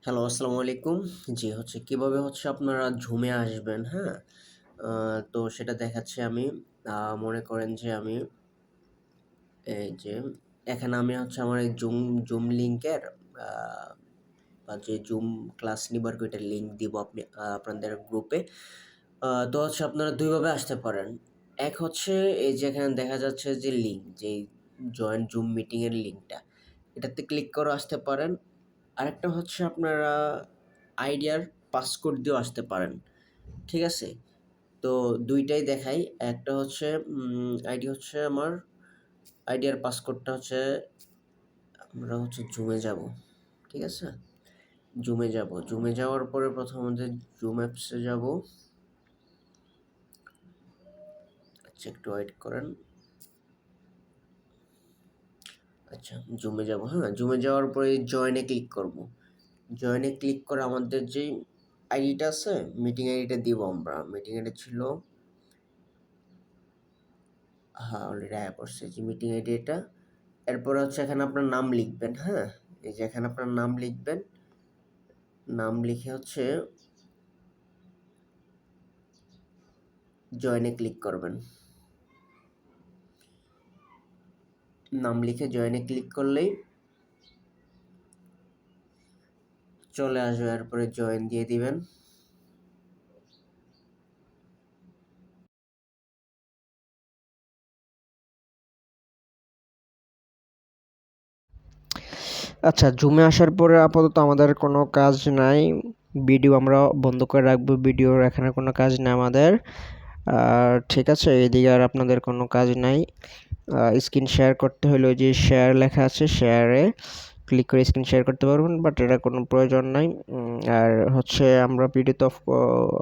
Hello, আসসালামু আলাইকুম। জি, কিভাবে আপনারা ঝুমে আসবেন, হ্যাঁ? তো সেটা দেখাচ্ছি আমি। মনে করেন যে আমি এই যে এখানে আমি আমার এই জুম লিংকের আ বা যে জুম ক্লাস নিবার ওইটার লিংক দিব আপনাদের গ্রুপে। তো আপনারা ২ ভাবে আসতে পারেন। এক এই যে এখানে দেখা যাচ্ছে যে লিংক, যেই জয়েন জুম মিটিং এর লিংকটা। এটাতে ক্লিক করে আসতে পারেন। আরেকটা আপনারা আইডিয়ার পাসকোড দিয়েও আসতে পারেন। ঠিক আছে? তো ২ টাই দেখাই। একটা আইডি আমার আইডিয়ার পাসকোডটা আমরা জুমে যাবো। ঠিক আছে? জুমে যাবো। জুমে যাওয়ার পরে প্রথমত জুম অ্যাপসে যাবো। আচ্ছা, একটু ওয়েট করেন। আচ্ছা, জুমে যাবো, হ্যাঁ? জুমে যাওয়ার পরে জয়েনে ক্লিক করবো। জয়েনে ক্লিক করে আমাদের যেই আইডিটা আছে, মিটিং আইডিটা দিব আমরা। মিটিং আইডি ছিল, হ্যাঁ, অলরেডি আয়া পড়ছে যে মিটিং আইডি এটা। এরপরে এখানে আপনার নাম লিখবেন, হ্যাঁ? এই যে এখানে আপনার নাম লিখবেন। নাম লিখে জয়েনে ক্লিক করবেন। নাম লিখে জয়েনে ক্লিক করলেই চলে আসবে। এরপরে জয়েন দিয়ে দিবেন। আচ্ছা, জুমে আসার পরে আপাতত আমাদের কোনো কাজ নাই। ভিডিও আমরা বন্ধ করে রাখবো। ভিডিওর এখানে কোনো কাজ নেই আমাদের। আর ঠিক আছে, এদিকে আর আপনাদের কোনো কাজ নাই। স্ক্রিন শেয়ার করতে হলে ওই যে শেয়ার লেখা আছে, শেয়ারে ক্লিক করে স্ক্রিন শেয়ার করতে পারবেন, বাট এটা কোনো প্রয়োজন নাই। আর আমরা ভিডিও তো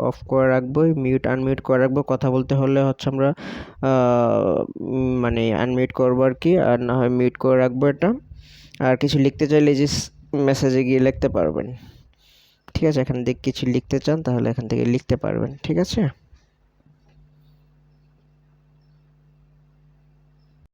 অফ করে রাখবো, মিউট আনমিউট করে রাখবো। কথা বলতে হলে আমরা মানে আনমিউট করবো আর কি, আর না হয় মিউট করে রাখবো এটা। আর কিছু লিখতে চাইলে এই যে মেসেজে গিয়ে লিখতে পারবেন। ঠিক আছে, এখান থেকে কিছু লিখতে চান তাহলে এখান থেকে লিখতে পারবেন। ঠিক আছে।